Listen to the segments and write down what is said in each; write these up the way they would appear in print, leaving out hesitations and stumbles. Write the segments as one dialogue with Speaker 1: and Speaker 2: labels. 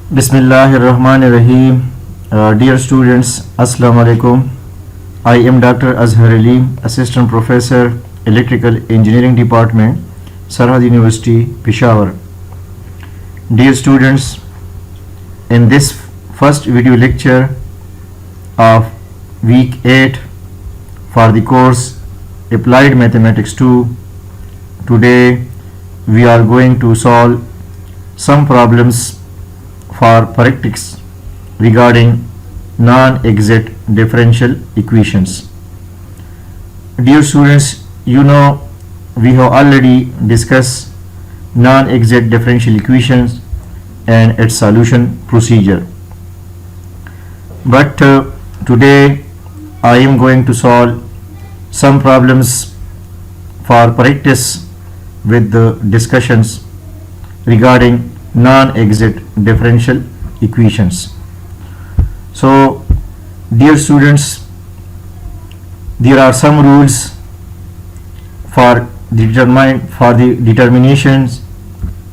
Speaker 1: Bismillahirrahmanirrahim. Dear students, Assalamu alaikum. I am Dr. Azhar Ali, Assistant Professor, Electrical Engineering Department, Sarhad University, Peshawar. Dear students, in this first video lecture of week 8 for the course Applied Mathematics 2, today we are going to solve some problems for practice regarding non-exact differential equations. Dear students, you know we have already discussed non-exact differential equations and its solution procedure. But today I am going to solve some problems for practice with the discussions regarding non-exact differential equations. So dear students, there are some rules for the determinations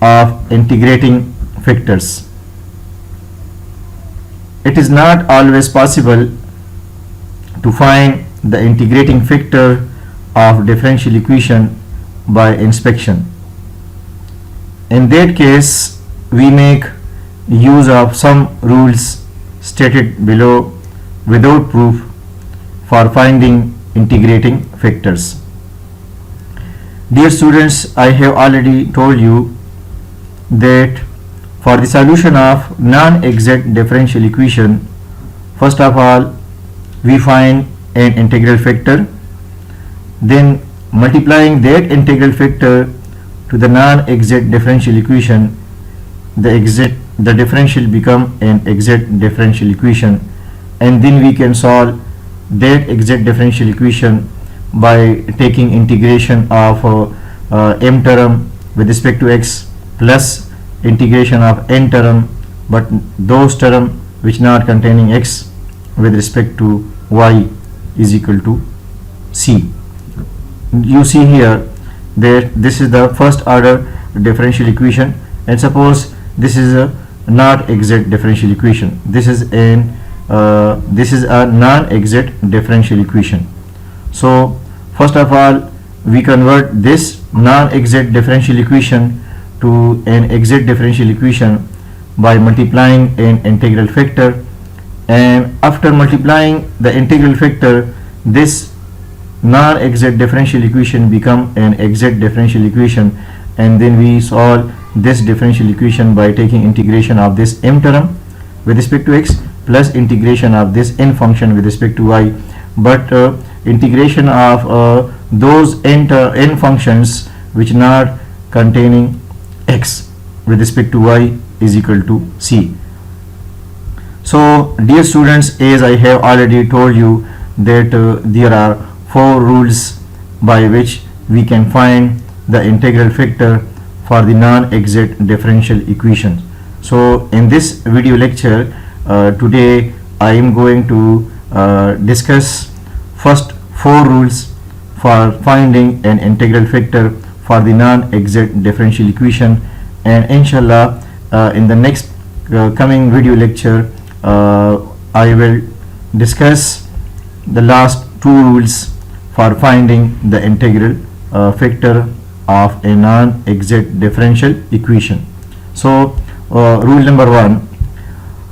Speaker 1: of integrating factors. It is not always possible to find the integrating factor of differential equation by inspection. In that case, we make use of some rules stated below without proof for finding integrating factors. Dear students, I have already told you that for the solution of non-exact differential equation, first of all we find an integral factor, then multiplying that integral factor to the non-exact differential equation, the differential become an exact differential equation, and then we can solve that exact differential equation by taking integration of m term with respect to x plus integration of n term, but those term which not containing x with respect to y is equal to c. You see here that this is the first order differential equation, and suppose this is a not exact differential equation. This is a non-exact differential equation. So first of all we convert this non-exact differential equation to an exact differential equation by multiplying an integral factor, and after multiplying the integral factor, this non-exact differential equation become an exact differential equation, and then we solve this differential equation by taking integration of this m term with respect to x plus integration of this n function with respect to y, but integration of those n functions which not containing x with respect to y is equal to c. So dear students, as I have already told you that there are 4 rules by which we can find the integral factor for the non-exact differential equation. So in this video lecture today I am going to discuss first 4 rules for finding an integral factor for the non-exact differential equation, and inshallah in the next coming video lecture I will discuss the last 2 rules for finding the integral factor of a non-exact differential equation. So rule number 1,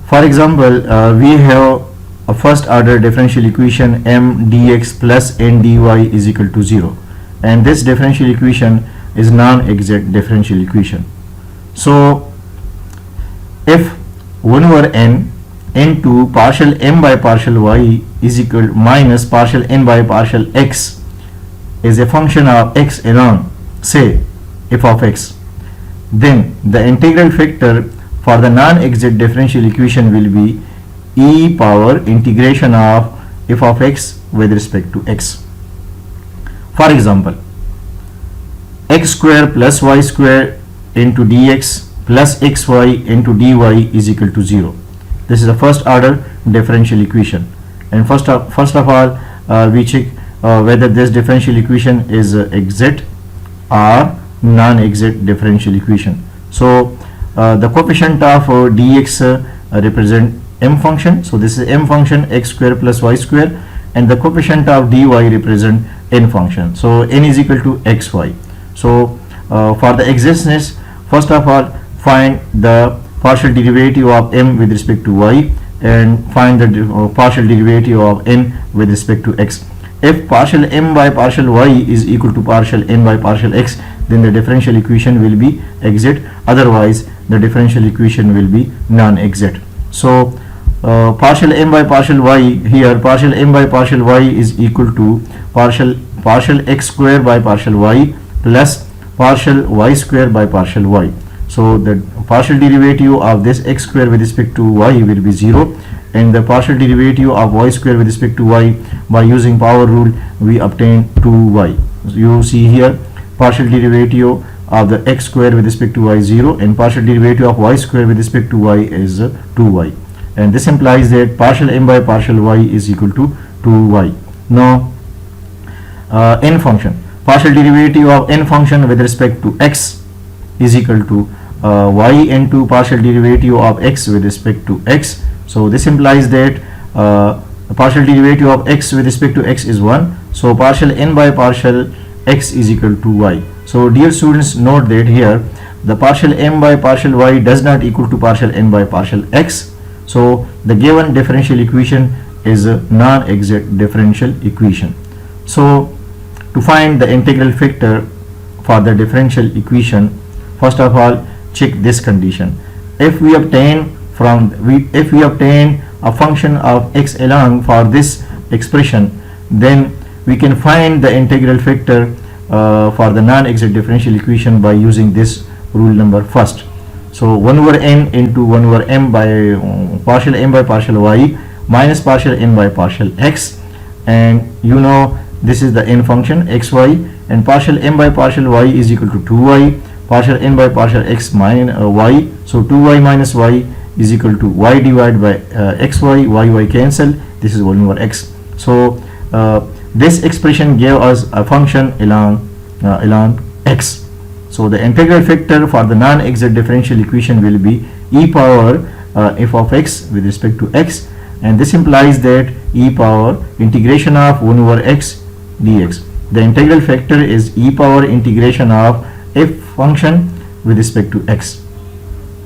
Speaker 1: for example we have a first order differential equation m dx plus n dy is equal to 0, and this differential equation is non-exact differential equation. So if 1 over n into partial m by partial y is equal minus partial n by partial x is a function of x alone, say f of x, then the integral factor for the non-exact differential equation will be e power integration of f of x with respect to x. For example, x square plus y square into dx plus xy into dy is equal to 0. This is the first order differential equation, and first of all we check whether this differential equation is exact or non-exact differential equation. So the coefficient of dx represent m function, so this is m function x square plus y square, and the coefficient of dy represent n function, so n is equal to xy. So for the exactness, first of all find the partial derivative of m with respect to y and find the partial derivative of n with respect to x. If partial m by partial y is equal to partial n by partial x, then the differential equation will be exact, otherwise the differential equation will be non-exact. So partial m by partial y, here partial m by partial y is equal to partial x square by partial y plus partial y square by partial y. So the partial derivative of this x square with respect to y will be 0, and the partial derivative of y square with respect to y, by using power rule we obtain 2y. You see here partial derivative of the x square with respect to y is 0, and partial derivative of y square with respect to y is 2y, and this implies that partial m by partial y is equal to 2y. Now n function, partial derivative of n function with respect to x is equal to y into partial derivative of x with respect to x. So this implies that the partial derivative of x with respect to x is 1, so partial n by partial x is equal to y. So dear students, note that here the partial m by partial y does not equal to partial n by partial x, so the given differential equation is a non-exact differential equation. So to find the integral factor for the differential equation, first of all check this condition. If we obtain a function of x along for this expression, then we can find the integral factor for the non-exact differential equation by using this rule number first. So 1 over n into 1 over m by partial m by partial y minus partial n by partial x, and you know this is the n function xy, and partial m by partial y is equal to 2y, partial n by partial x minus y, so 2y minus y is equal to y divided by xy, y cancel, this is 1 over x. So this expression gave us a function along x. So the integral factor for the non-exact differential equation will be e power f of x with respect to x, and this implies that e power integration of 1 over x dx. The integral factor is e power integration of f function with respect to x.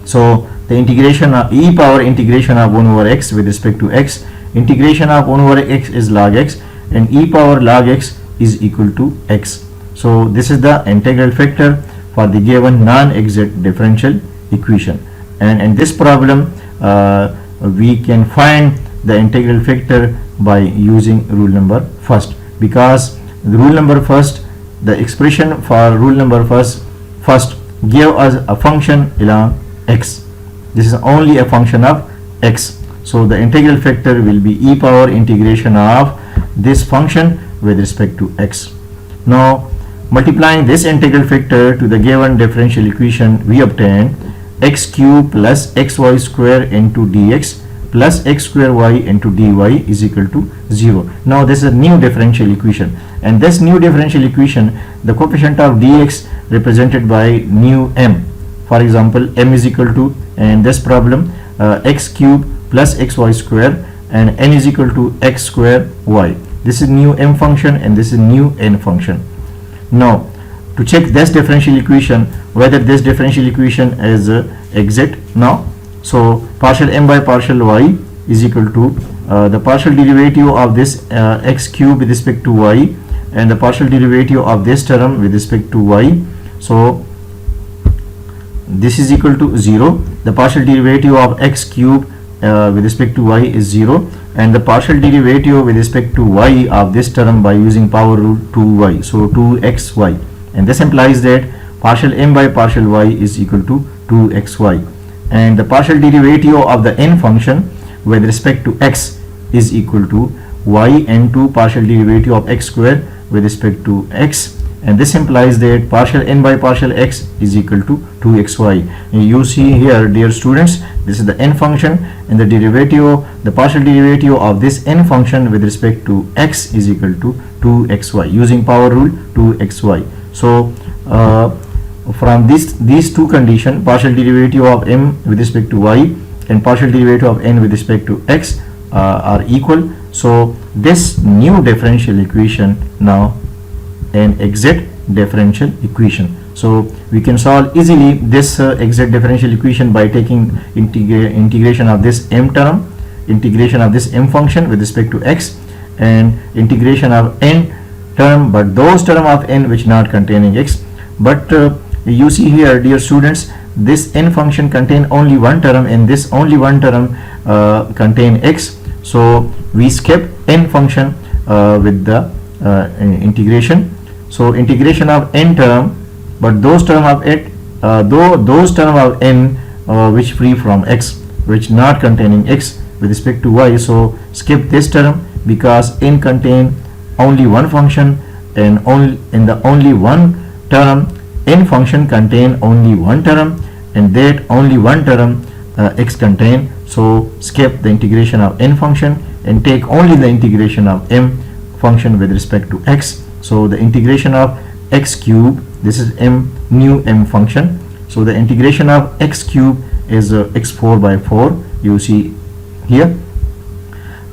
Speaker 1: So the integration of e power integration of 1 over x with respect to x, integration of 1 over x is log x, and e power log x is equal to x. So this is the integral factor for the given non-exact differential equation, and in this problem we can find the integral factor by using rule number first, because the rule number first, the expression for rule number first give us a function along x. This is only a function of x, so the integral factor will be e power integration of this function with respect to x. Now multiplying this integral factor to the given differential equation, we obtain x cube plus xy square into dx plus x square y into dy is equal to 0. Now this is a new differential equation, and this new differential equation, the coefficient of dx represented by new m. For example, m is equal to, in this problem, x cube plus xy square, and n is equal to x square y. This is new m function and this is new n function. Now to check this differential equation, whether this differential equation is exact. Now so partial m by partial y is equal to the partial derivative of this x cube with respect to y, and the partial derivative of this term with respect to y. So this is equal to 0. The partial derivative of x cube with respect to y is 0, and the partial derivative with respect to y of this term by using power rule 2y, so 2xy, and this implies that partial m by partial y is equal to 2xy, and the partial derivative of the n function with respect to x is equal to y into partial derivative of x square with respect to x, and this implies that partial n by partial x is equal to 2xy. You see here, dear students, this is the n function, and the derivative, the partial derivative of this n function with respect to x is equal to 2xy using power rule 2xy. So from these two conditions, partial derivative of m with respect to y and partial derivative of n with respect to x are equal. So this new differential equation now an exact differential equation. So we can solve easily this exact differential equation by taking integration of this m term, integration of this m function with respect to x, and integration of n term, but those term of n which not containing x. But you see here, dear students, this n function contain only one term and this only one term contain x. So we skip n function with the integration. So integration of n term, but those term of it, those term of n which free from x, which not containing x with respect to y. So skip this term because n contain only one function, and only in the only one term n function contain only one term, and that only one term x contain. So skip the integration of n function and take only the integration of m function with respect to x. So the integration of x cube, this is m, new m function. So the integration of x cube is x4 by 4. You see here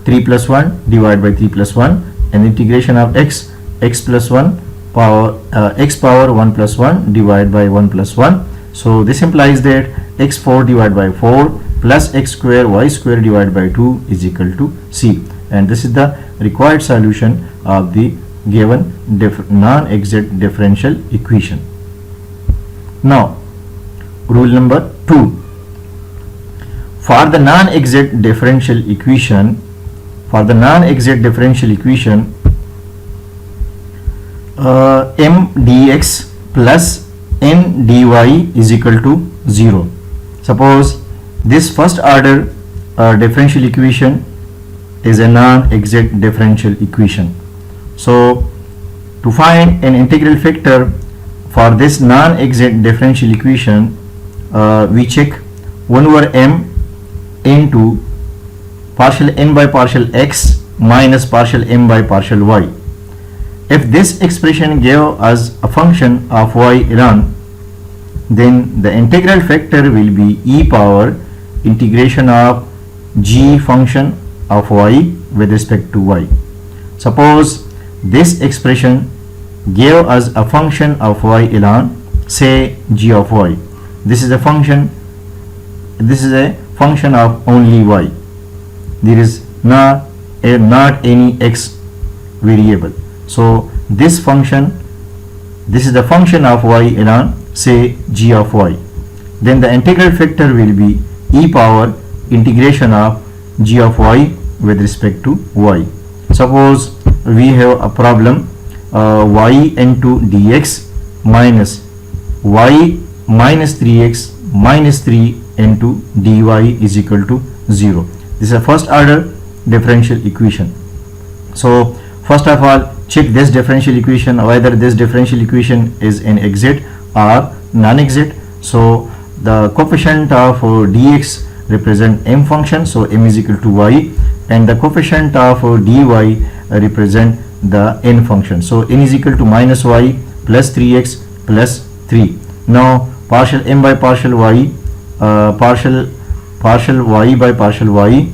Speaker 1: 3 plus 1 divided by 3 plus 1, and integration of x plus 1 power x power 1 plus 1 divided by 1 plus 1. So this implies that x4 divided by 4 plus x square y square divided by 2 is equal to c, and this is the required solution of the given non-exact differential equation. Now rule number 2, for the non-exact differential equation, m dx plus n dy is equal to 0. Suppose this first order differential equation is a non-exact differential equation. So to find an integral factor for this non-exact differential equation, we check 1 over m into partial n by partial x minus partial m by partial y. If this expression gave us a function of y ln, then the integral factor will be e power integration of g function of y with respect to y. Suppose this expression gave us a function of y ln, say g of y. This is a function of only y. There is not any x variable. So this is the function of y ln, say g of y. Then the integral factor will be e power integration of g of y with respect to y. Suppose we have a problem y into dx minus y minus 3x minus 3 into dy is equal to 0. This is a first order differential equation. So first of all, check this differential equation whether this differential equation is an exact or non-exact. So the coefficient of dx represent m function, so m is equal to y, and the coefficient of dy represent the n function, so n is equal to minus y plus 3x plus 3. Now partial m by partial y, partial y by partial y,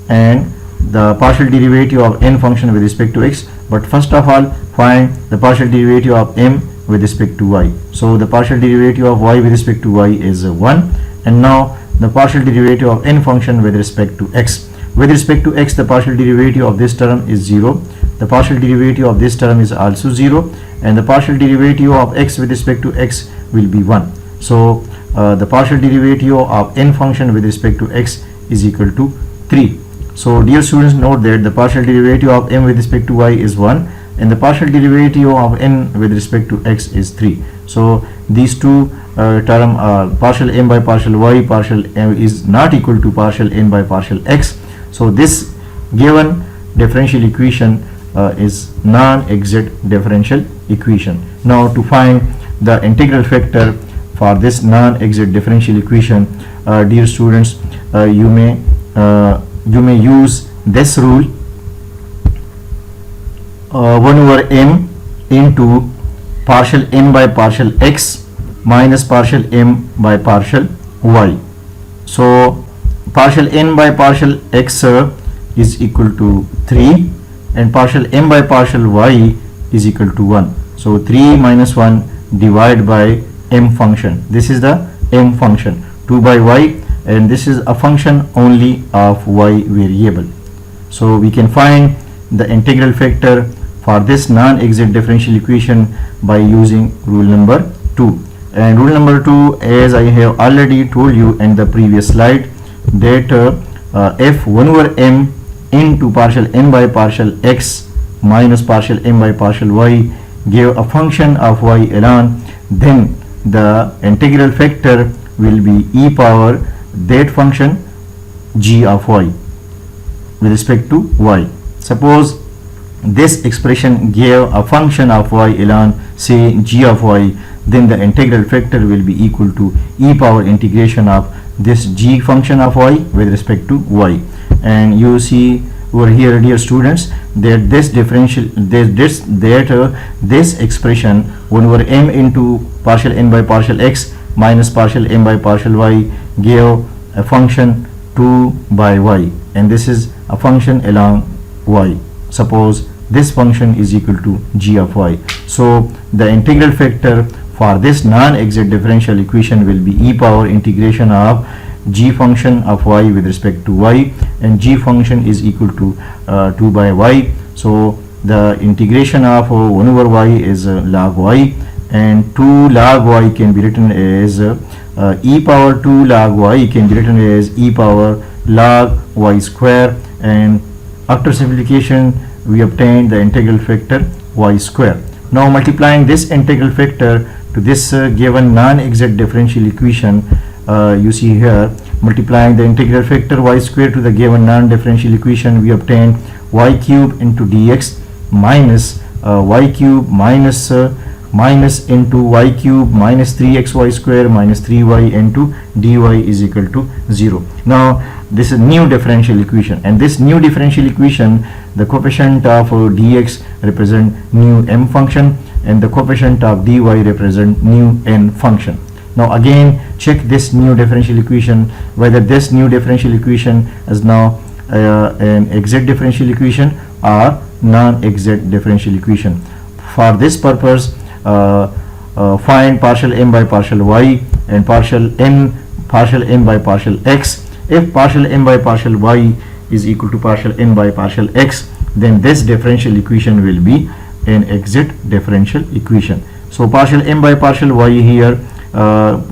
Speaker 1: and the partial derivative of n function with respect to x. But first of all, find the partial derivative of m with respect to y. So the partial derivative of y with respect to y is 1, and now the partial derivative of n function with respect to x. With respect to x, the partial derivative of this term is 0, the partial derivative of this term is also 0, and the partial derivative of x with respect to x will be 1. So the partial derivative of n function with respect to x is equal to 3. So dear students, note that the partial derivative of m with respect to y is 1, and the partial derivative of n with respect to x is 3. So these two term are partial m by partial y, partial m is not equal to partial n by partial x. So this given differential equation is non-exact differential equation. Now to find the integral factor for this non-exact differential equation, dear students, you may use this rule, 1 over m into partial n by partial x minus partial m by partial y. So partial n by partial x is equal to 3 and partial m by partial y is equal to 1. So 3 minus 1 divided by m function. This is the m function 2 by y, and this is a function only of y variable. So we can find the integral factor for this non-exact differential equation by using rule number 2. And rule number 2, as I have already told you in the previous slide, that f 1 over m into partial n by partial x minus partial m by partial y give a function of y alone, then the integral factor will be e power that function g of y with respect to y. Suppose this expression gave a function of y alone, say g of y, then the integral factor will be equal to e power integration of this g function of y with respect to y. And you see over here, dear students, that this differential this expression 1 over m into partial n by partial x minus partial m by partial y gave a function 2 by y, and this is a function along y. Suppose this function is equal to g of y. So the integral factor for this non-exact differential equation will be e power integration of g function of y with respect to y, and g function is equal to 2 by y. So the integration of 1 over y is log y, and 2 log y can be written as e power 2 log y can be written as e power log y square, and after simplification we obtain the integral factor y square. Now multiplying this integral factor to this given non-exact differential equation, you see here, multiplying the integral factor y square to the given non-differential equation, we obtain y cube into dx minus y cube minus minus into y cube minus 3xy square minus 3y into dy is equal to 0. Now this is new differential equation, and this new differential equation, the coefficient of dx represent new m function and the coefficient of dy represent new n function. Now again check this new differential equation, whether this new differential equation is now an exact differential equation or non-exact differential equation. For this purpose, find partial m by partial y and partial m by partial x. If partial m by partial y is equal to partial n by partial x, then this differential equation will be an exact differential equation. So partial m by partial y here,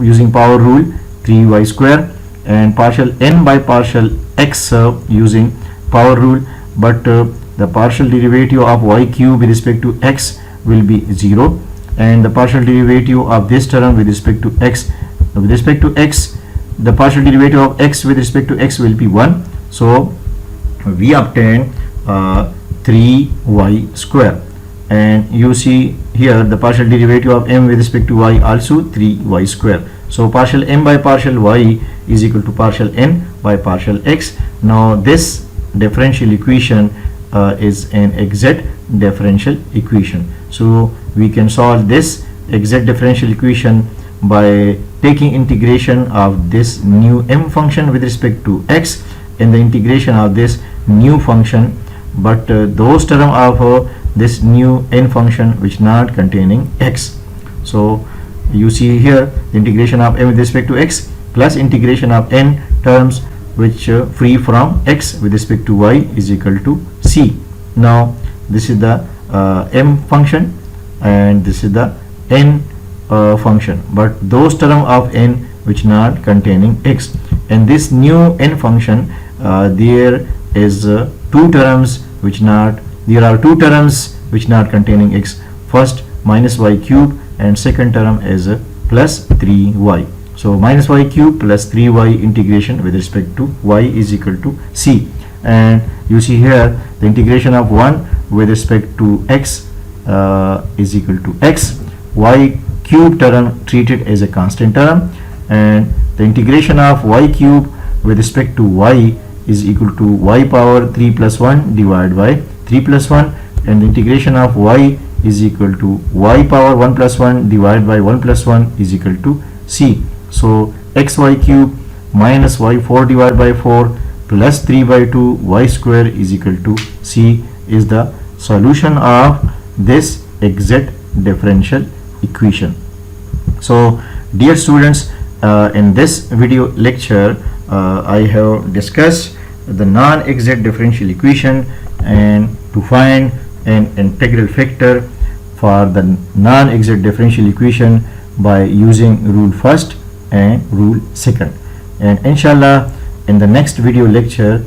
Speaker 1: using power rule 3y square, and partial n by partial x using power rule, but the partial derivative of y cube with respect to x will be 0, and the partial derivative of this term with respect to x, the partial derivative of x with respect to x will be 1. So we obtain 3y square, and you see here the partial derivative of m with respect to y also 3y square. So partial m by partial y is equal to partial n by partial x. Now this differential equation is an exact differential equation. So we can solve this exact differential equation by taking integration of this new m function with respect to x and the integration of this new function, but those term of this new n function which not containing x. So you see here the integration of m with respect to x plus integration of n terms which free from x with respect to y is equal to c. Now this is the m function and this is the n function, but those term of n which not containing x, and this new n function there is two terms which not containing x. First minus y cube and second term is plus 3y. So minus y cube plus 3y integration with respect to y is equal to c, and you see here the integration of 1 with respect to x is equal to x, y cube term treated as a constant term, and the integration of y cube with respect to y is equal to y power 3 plus 1 divided by 3 plus 1, and the integration of y is equal to y power 1 plus 1 divided by 1 plus 1 is equal to c. So xy cube minus y4 divided by 4 plus 3 by 2 y square is equal to c is the solution of this exact differential equation. So dear students, in this video lecture I have discussed the non-exact differential equation and to find an integral factor for the non-exact differential equation by using rule first and rule second. And inshallah in the next video lecture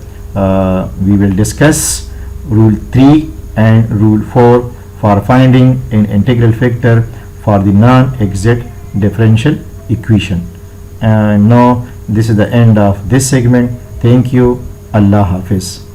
Speaker 1: we will discuss rule 3 and rule 4 for finding an integral factor for the non-exact differential equation. And now this is the end of this segment. Thank you. Allah Hafiz.